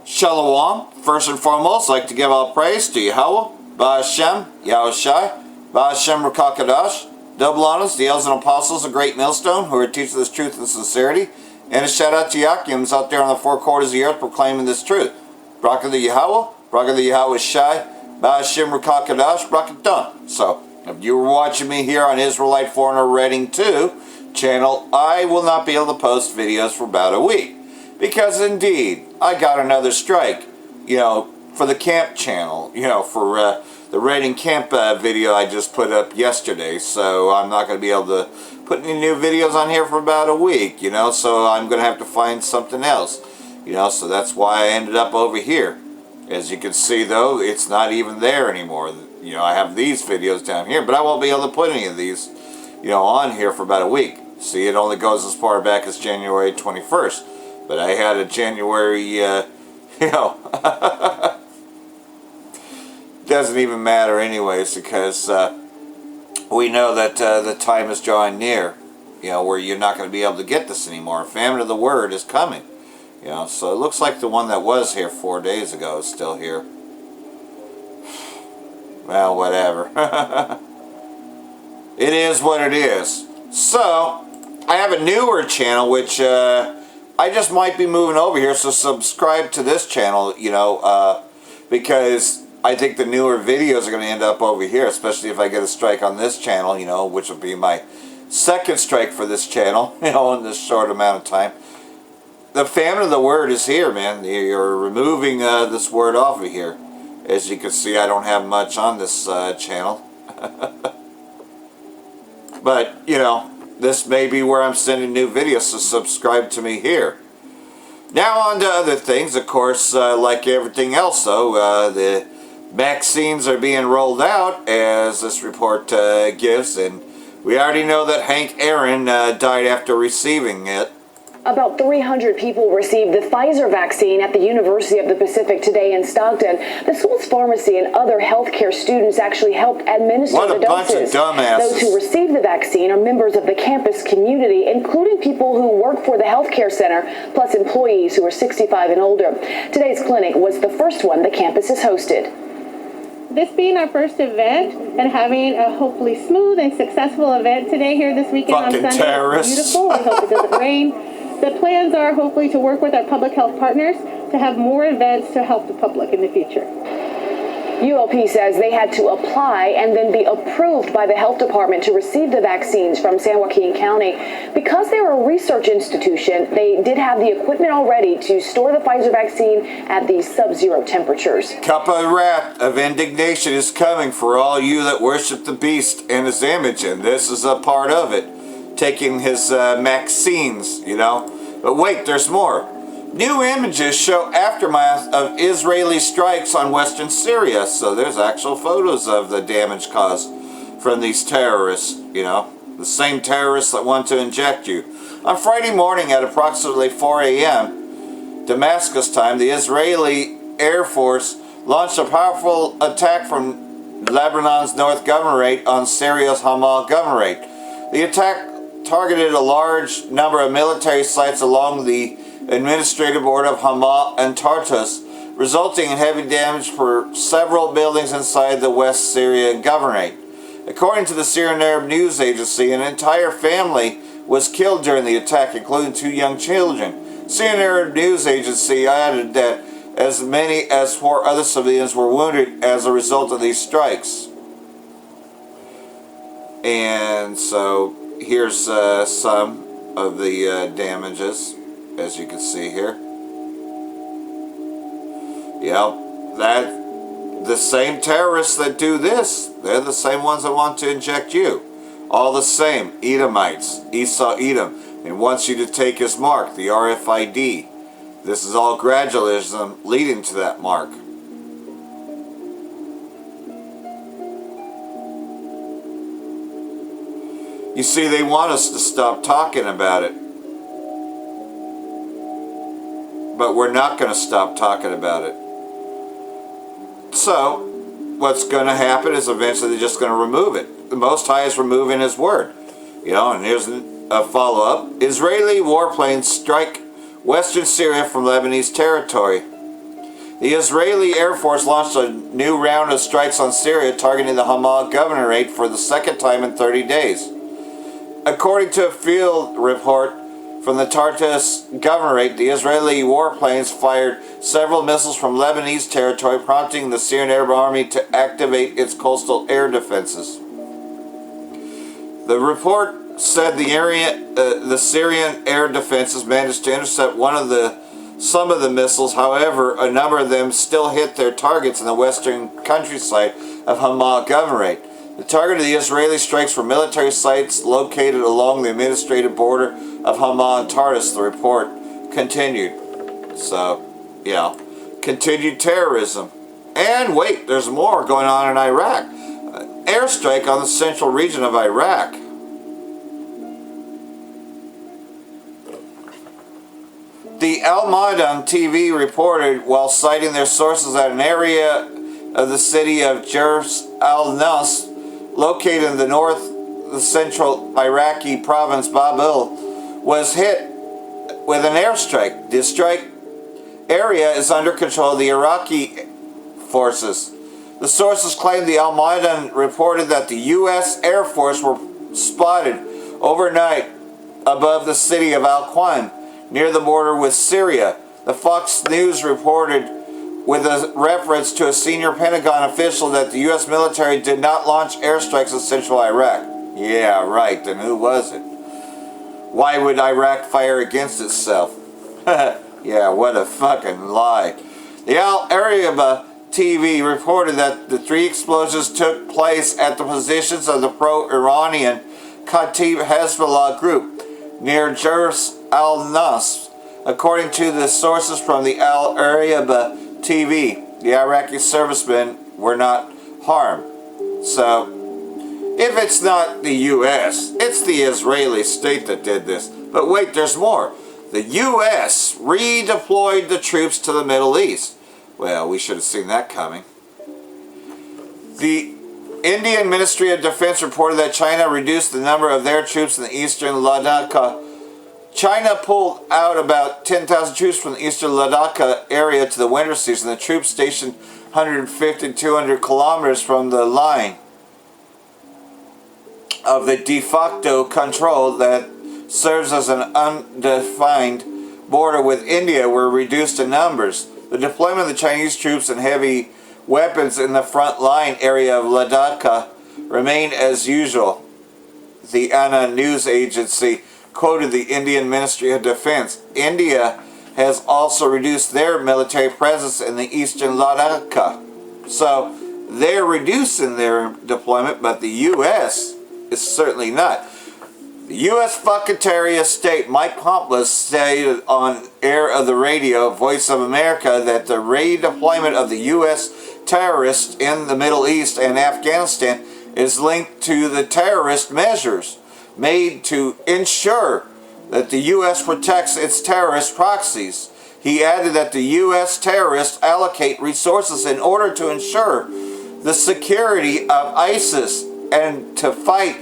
Shalom. First and foremost, I'd like to give all praise to Yahweh, Ba'ashem, Yahushai, Ba'ashem Rakakadash, double honors, the elders and apostles, a great millstone, who are teaching this truth and sincerity, and a shout out to Yakims out there on the four quarters of the earth proclaiming this truth. Braka the Yahweh, Braka the Yahushai, Ba'ashem Rakakadash, Braka done. So, if you were watching me here on Israelite Foreigner Reading 2 channel, I will not be able to post videos for about a week. Because indeed, I got another strike, for the camp channel, for the raiding camp video I just put up yesterday. So I'm not going to be able to put any new videos on here for about a week, so I'm going to have to find something else, so that's why I ended up over here. As you can see though, it's not even there anymore. I have these videos down here, but I won't be able to put any of these, on here for about a week. See, it only goes as far back as January 21st. But I had a January, doesn't even matter anyways, because we know that the time is drawing near, where you're not going to be able to get this anymore. Famine of the Word is coming, so it looks like the one that was here 4 days ago is still here. Well, whatever. It is what it is. So, I have a newer channel, which I just might be moving over here, so subscribe to this channel, because I think the newer videos are going to end up over here, especially if I get a strike on this channel, which will be my second strike for this channel, in this short amount of time. The famine of the word is here, man. You're removing this word off of here. As you can see, I don't have much on this channel. But, this may be where I'm sending new videos, so subscribe to me here. Now on to other things. Of course, like everything else though, the vaccines are being rolled out, as this report gives, and we already know that Hank Aaron died after receiving it. About 300 people received the Pfizer vaccine at the University of the Pacific today in Stockton. The school's pharmacy and other healthcare students actually helped administer the doses. What a bunch of dumbasses. Those who received the vaccine are members of the campus community, including people who work for the healthcare center, plus employees who are 65 and older. Today's clinic was the first one the campus has hosted. This being our first event and having a hopefully smooth and successful event today here this weekend on Sunday. Terrorists. Beautiful. I hope it doesn't rain. The plans are hopefully to work with our public health partners to have more events to help the public in the future. ULP says they had to apply and then be approved by the health department to receive the vaccines from San Joaquin County. Because they were a research institution, they did have the equipment already to store the Pfizer vaccine at these sub-zero temperatures. Cup of wrath of indignation is coming for all you that worship the beast and his image, and this is a part of it. Taking his vaccines, But wait, there's more. New images show aftermath of Israeli strikes on western Syria. So there's actual photos of the damage caused from these terrorists, the same terrorists that want to inject you. On Friday morning at approximately 4 a.m. Damascus time, the Israeli Air Force launched a powerful attack from Lebanon's North Governorate on Syria's Hama Governorate. The attack targeted a large number of military sites along the administrative border of Hama and Tartus, resulting in heavy damage for several buildings inside the West Syrian Governorate. According to the Syrian Arab News Agency, an entire family was killed during the attack, including 2 young children. Syrian Arab News Agency added that as many as 4 other civilians were wounded as a result of these strikes. And so here's some of the damages, as you can see here. The same terrorists that do this, they're the same ones that want to inject you. All the same, Edomites, Esau Edom, and wants you to take his mark, the RFID. This is all gradualism leading to that mark. You see, they want us to stop talking about it. But we're not going to stop talking about it. So, what's going to happen is eventually they're just going to remove it. The Most High is removing His Word. And here's a follow-up. Israeli warplanes strike western Syria from Lebanese territory. The Israeli Air Force launched a new round of strikes on Syria, targeting the Hama governorate for the second time in 30 days. According to a field report from the Tartus governorate, the Israeli warplanes fired several missiles from Lebanese territory, prompting the Syrian Arab Army to activate its coastal air defenses. The report said the Syrian air defenses managed to intercept some of the missiles. However, a number of them still hit their targets in the western countryside of Hama governorate. The target of the Israeli strikes were military sites located along the administrative border of Hama and Tartus, the report continued. So, yeah, continued terrorism. And wait, there's more going on in Iraq. Airstrike on the central region of Iraq. The Al Maidan TV reported, while citing their sources, that an area of the city of Jers al-Nus, located in the central Iraqi province Babil, was hit with an airstrike. The strike area is under control of the Iraqi forces. The sources claimed the Al Maidan reported that the U.S. Air Force were spotted overnight above the city of Al-Qaim, near the border with Syria. The Fox News reported, with a reference to a senior Pentagon official, that the U.S. military did not launch airstrikes in central Iraq. Yeah, right. Then who was it? Why would Iraq fire against itself? Yeah, what a fucking lie. The Al Araba TV reported that the 3 explosions took place at the positions of the pro-Iranian Kataib Hezbollah group near Jers al-Nus. According to the sources from the Al Araba TV, the Iraqi servicemen were not harmed. So, if it's not the U.S., it's the Israeli state that did this. But wait, there's more. The U.S. redeployed the troops to the Middle East. Well, we should have seen that coming. The Indian Ministry of Defense reported that China reduced the number of their troops in the eastern Ladakh. China pulled out about 10,000 troops from the eastern Ladakh area to the winter season. The troops stationed 150 to 200 kilometers from the line of the de facto control that serves as an undefined border with India were reduced in numbers. The deployment of the Chinese troops and heavy weapons in the front line area of Ladakh remained as usual. The ANA news agency quoted the Indian Ministry of Defense. India has also reduced their military presence in the eastern Ladakh. So they're reducing their deployment, but the U.S. is certainly not. The U.S. Secretary of State Mike Pompeo stated on air of the radio Voice of America that the redeployment of the U.S. terrorists in the Middle East and Afghanistan is linked to the terrorist measures made to ensure that the U.S. protects its terrorist proxies. He added that the U.S. terrorists allocate resources in order to ensure the security of ISIS and to fight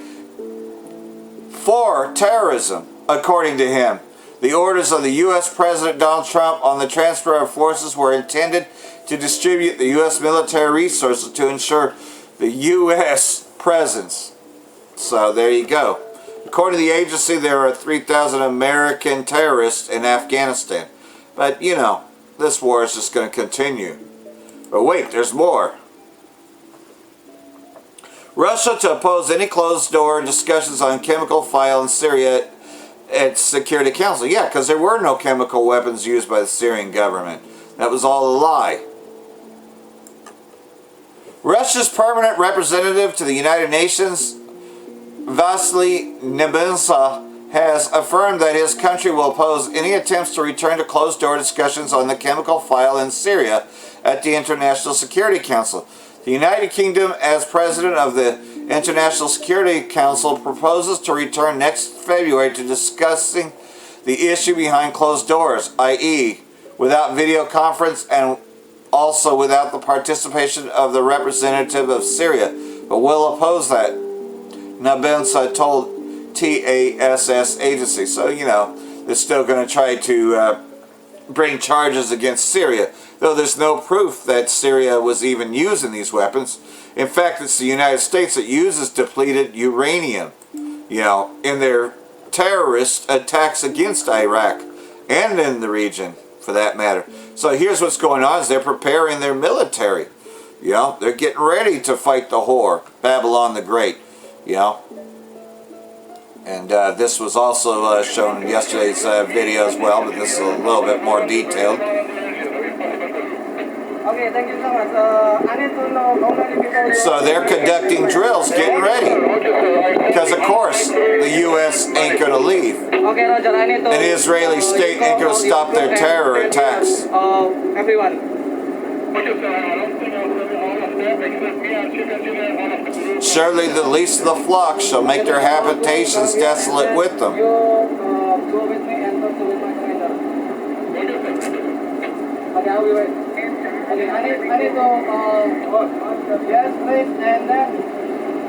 for terrorism, according to him. The orders of the U.S. President Donald Trump on the transfer of forces were intended to distribute the U.S. military resources to ensure the U.S. presence. So there you go. According to the agency, there are 3,000 American terrorists in Afghanistan. But, you know, this war is just going to continue. But wait, there's more. Russia to oppose any closed-door discussions on chemical file in Syria at Security Council. Yeah, because there were no chemical weapons used by the Syrian government. That was all a lie. Russia's permanent representative to the United Nations, Vasily Nebenzia, has affirmed that his country will oppose any attempts to return to closed-door discussions on the chemical file in Syria at the International Security Council. The United Kingdom, as president of the International Security Council, proposes to return next February to discussing the issue behind closed doors, i.e., without video conference and also without the participation of the representative of Syria, but will oppose that, Nebenzia told TASS agency. So, you know, they're still going to try to bring charges against Syria, though there's no proof that Syria was even using these weapons. In fact, it's the United States that uses depleted uranium, you know, in their terrorist attacks against Iraq and in the region, for that matter. So here's what's going on: is they're preparing their military. You know, they're getting ready to fight the whore, Babylon the Great. You know, and this was also shown in yesterday's video as well, but this is a little bit more detailed. Okay, thank you so much. I need to know how many people... So they're conducting drills, getting ready. Because of course, the U.S. ain't going to leave. Okay, Roger, I need to... And the Israeli state ain't going to stop their terror attacks. Everyone. Surely the least of the flock shall make their habitations desolate with them. Go with me and talk with my friend. Okay, I'll be waiting. Okay, I need to, yes, please, and then,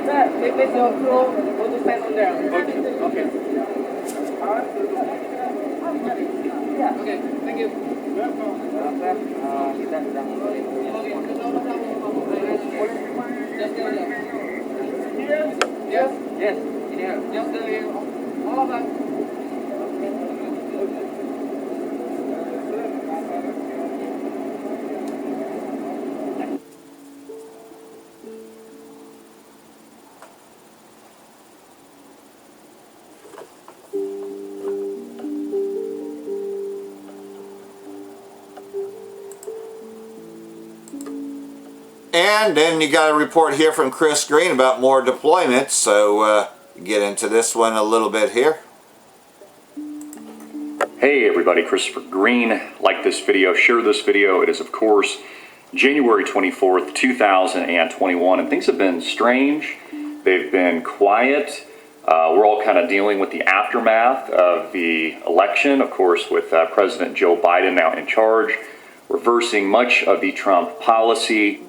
sir, take this your crew, go to stand on there. Okay. Yeah. Okay, thank you. Kita sedang Yes, in here. Just all of that. And then you got a report here from Chris Green about more deployments, so get into this one a little bit here. Hey everybody, Christopher Green. Like this video, share this video. It is of course January 24th, 2021, and things have been strange. They've been quiet. We're all kind of dealing with the aftermath of the election, of course, with President Joe Biden now in charge, reversing much of the Trump policy,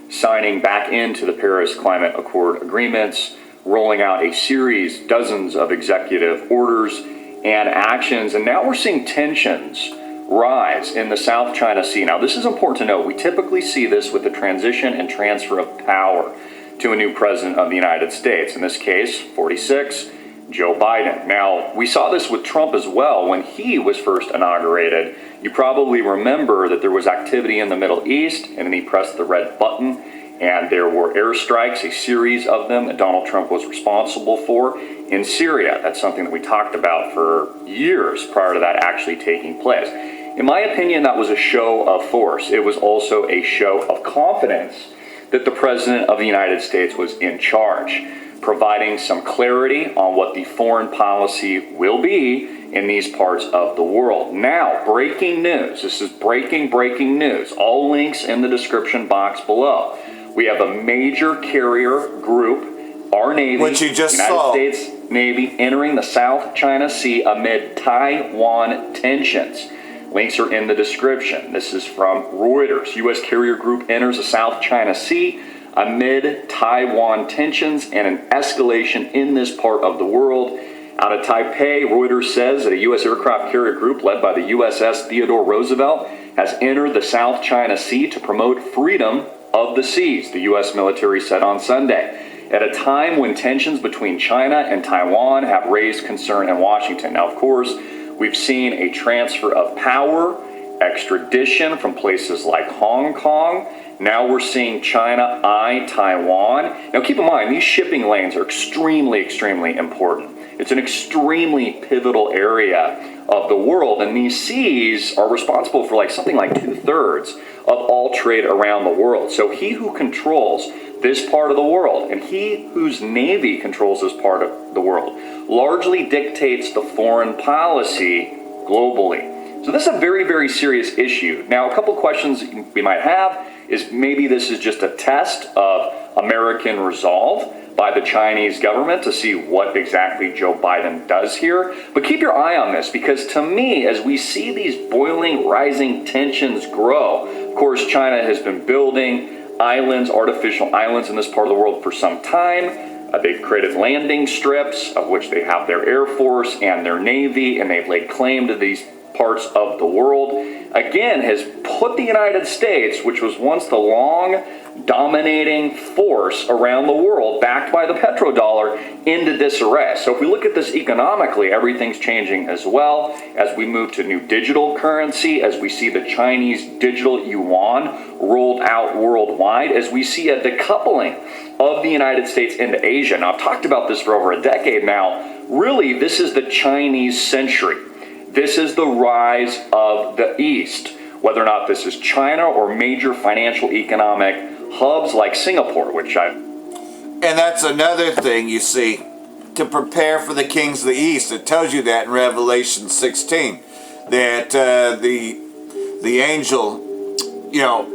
signing back into the Paris Climate Accord agreements, rolling out a series, dozens of executive orders and actions, and now we're seeing tensions rise in the South China Sea. Now, this is important to note. We typically see this with the transition and transfer of power to a new president of the United States. In this case, 46, Joe Biden. Now, we saw this with Trump as well when he was first inaugurated. You probably remember that there was activity in the Middle East, and then he pressed the red button, and there were airstrikes, a series of them that Donald Trump was responsible for in Syria. That's something that we talked about for years prior to that actually taking place. In my opinion, that was a show of force. It was also a show of confidence that the President of the United States was in charge, providing some clarity on what the foreign policy will be in these parts of the world. Now, breaking news. This is breaking news. All links in the description box below. We have a major carrier group, our Navy, which you just United saw. States Navy, entering the South China Sea amid Taiwan tensions. Links are in the description. This is from Reuters. U.S. carrier group enters the South China Sea amid Taiwan tensions and an escalation in this part of the world. Out of Taipei, Reuters says that a U.S. aircraft carrier group led by the USS Theodore Roosevelt has entered the South China Sea to promote freedom of the seas, the U.S. military said on Sunday, at a time when tensions between China and Taiwan have raised concern in Washington. Now, of course, we've seen a transfer of power, extradition from places like Hong Kong. Now we're seeing China eye Taiwan. Now keep in mind, these shipping lanes are extremely important. It's an extremely pivotal area of the world, and these seas are responsible for something like 2/3 of all trade around the world. So he who controls this part of the world, and he whose Navy controls this part of the world, largely dictates the foreign policy globally. So this is a very serious issue. Now, a couple questions we might have is maybe this is just a test of American resolve by the Chinese government to see what exactly Joe Biden does here. But keep your eye on this, because to me, as we see these boiling, rising tensions grow, of course, China has been building islands, artificial islands in this part of the world for some time. They've created landing strips of which they have their Air Force and their Navy, and they've laid claim to these parts of the world, again, has put the United States, which was once the long dominating force around the world, backed by the petrodollar, into disarray. So if we look at this economically, everything's changing as well as we move to new digital currency, as we see the Chinese digital yuan rolled out worldwide, as we see a decoupling of the United States into Asia. Now, I've talked about this for over a decade now. Really, this is the Chinese century. This is the rise of the East, whether or not this is China or major financial economic hubs like Singapore, which And that's another thing, you see, to prepare for the kings of the East. It tells you that in Revelation 16, that the angel,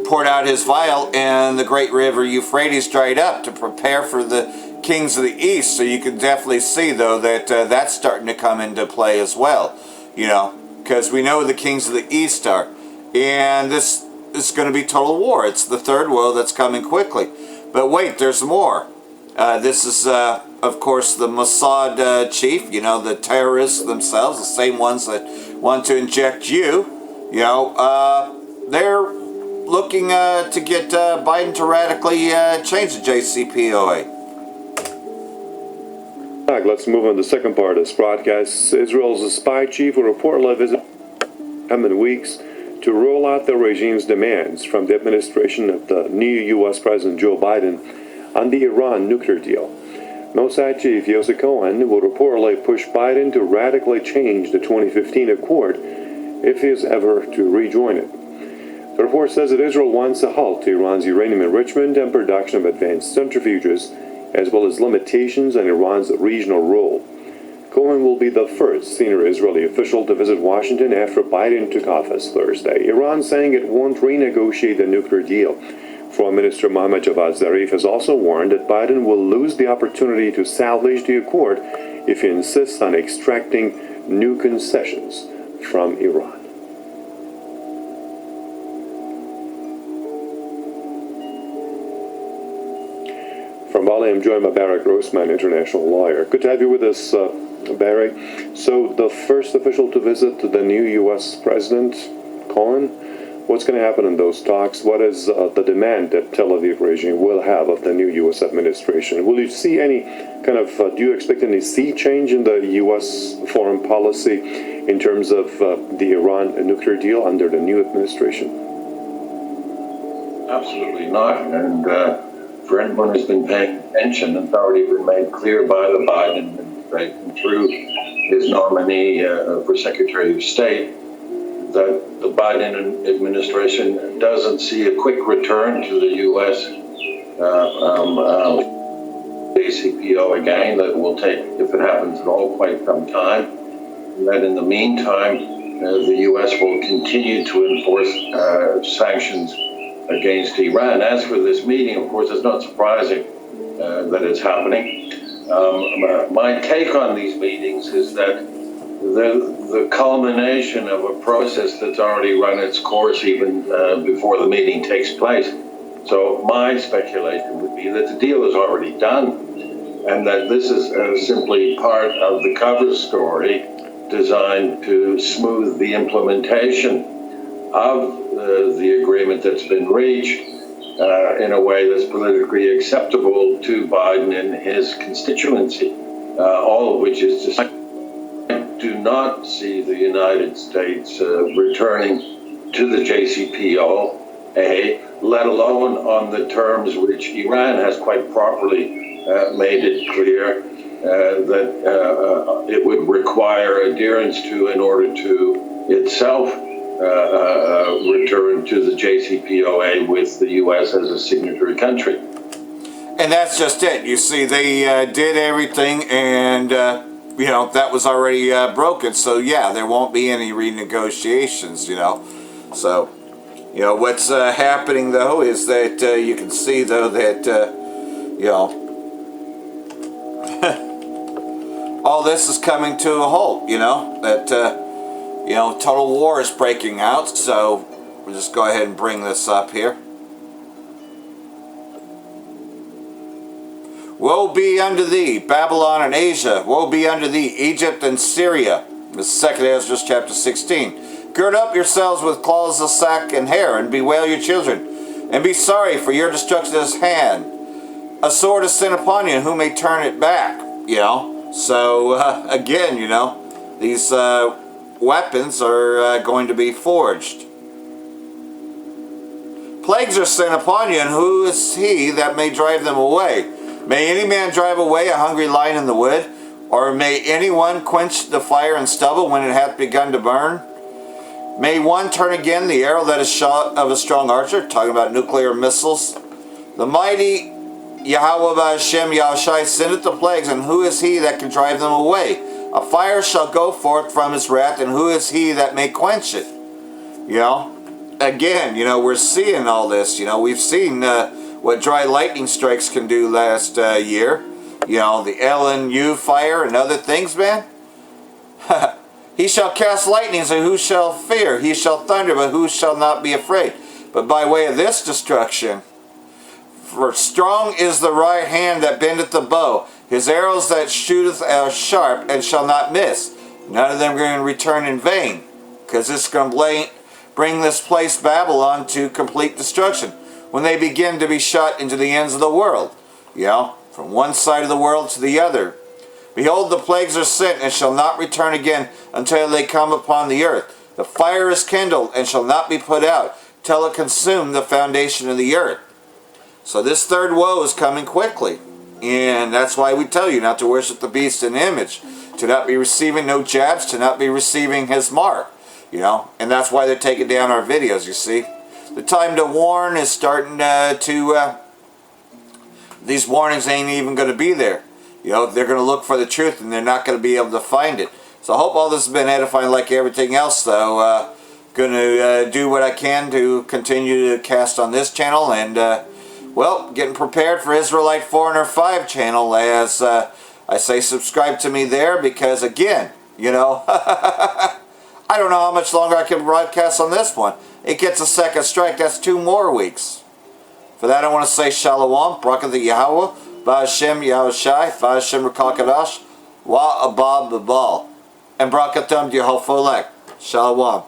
poured out his vial and the great river Euphrates dried up to prepare for the kings of the East. So you can definitely see, though, that that's starting to come into play as well, because we know who the kings of the East are. And this is going to be total war. It's the third world that's coming quickly. But wait, there's more. This is, of course, the Mossad chief, the terrorists themselves, the same ones that want to inject you. They're looking to get Biden to radically change the JCPOA. Let's move on to the second part of this broadcast. Israel's spy chief will reportedly visit coming weeks to roll out the regime's demands from the administration of the new U.S. President Joe Biden on the Iran nuclear deal. Mossad chief Yossi Cohen will reportedly push Biden to radically change the 2015 accord if he is ever to rejoin it. The report says that Israel wants a halt to Iran's uranium enrichment and production of advanced centrifuges, as well as limitations on Iran's regional role. Cohen will be the first senior Israeli official to visit Washington after Biden took office Thursday. Iran saying it won't renegotiate the nuclear deal. Foreign Minister Mohammad Javad Zarif has also warned that Biden will lose the opportunity to salvage the accord if he insists on extracting new concessions from Iran. From Bali, I'm joined by Barry Grossman, international lawyer. Good to have you with us, Barry. So the first official to visit the new U.S. President, Cohen, what's going to happen in those talks? What is the demand that Tel Aviv regime will have of the new U.S. administration? Will you see any kind of, do you expect any sea change in the U.S. foreign policy in terms of the Iran nuclear deal under the new administration? Absolutely not. And for anyone who's been paying attention, it's already been made clear by the Biden administration through his nominee for Secretary of State that the Biden administration doesn't see a quick return to the U.S. JCPO again. That will take, if it happens at all, quite some time. And that in the meantime, the U.S. will continue to enforce sanctions against Iran. As for this meeting, of course, it's not surprising that it's happening. My take on these meetings is that the culmination of a process that's already run its course even before the meeting takes place. So my speculation would be that the deal is already done and that this is simply part of the cover story designed to smooth the implementation of the agreement that's been reached in a way that's politically acceptable to Biden and his constituency, all of which is to say, I do not see the United States returning to the JCPOA, let alone on the terms which Iran has quite properly made it clear that it would require adherence to in order to itself return to the JCPOA with the U.S. as a signatory country. And that's just it. You see, they did everything, and that was already broken. So yeah, there won't be any renegotiations. So what's happening though is that you can see though that all this is coming to a halt. That. Total war is breaking out, so we'll just go ahead and bring this up here. Woe be unto thee, Babylon and Asia. Woe be unto thee, Egypt and Syria. This is 2 Ezra chapter 16. Gird up yourselves with cloths of sack and hair, and bewail your children, and be sorry, for your destruction is at hand. A sword is sent upon you, and who may turn it back? So again, these weapons are going to be forged. Plagues are sent upon you, and who is he that may drive them away? May any man drive away a hungry lion in the wood? Or may anyone quench the fire and stubble when it hath begun to burn? May one turn again the arrow that is shot of a strong archer? Talking about nuclear missiles. The mighty Yahweh Hashem Yahushai sendeth the plagues, and who is he that can drive them away? A fire shall go forth from his wrath, and who is he that may quench it? Again, we're seeing all this. We've seen what dry lightning strikes can do last year. The LNU fire and other things, man. He shall cast lightnings, and who shall fear? He shall thunder, but who shall not be afraid? But by way of this destruction, for strong is the right hand that bendeth the bow. His arrows that shooteth are sharp, and shall not miss. None of them are going to return in vain, because it's going to bring this place Babylon to complete destruction when they begin to be shot into the ends of the world. From one side of the world to the other. Behold, the plagues are sent, and shall not return again until they come upon the earth. The fire is kindled, and shall not be put out, till it consume the foundation of the earth. So this third woe is coming quickly. And that's why we tell you not to worship the beast and image. To not be receiving no jabs, to not be receiving his mark. And that's why they're taking down our videos, you see. The time to warn is starting these warnings ain't even going to be there. They're going to look for the truth, and they're not going to be able to find it. So I hope all this has been edifying like everything else, though. Going to do what I can to continue to cast on this channel, and, getting prepared for Israelite Foreigner 5 channel, as I say subscribe to me there, because, again, I don't know how much longer I can broadcast on this one. It gets a second strike, that's 2 more weeks. For that, I want to say Shalom, Barak the Yahweh, Ba'ashem Yahushai, Ba'ashem Rakakadash, Wa Abab Babal, and Brakatam Yehofolek. Shalom.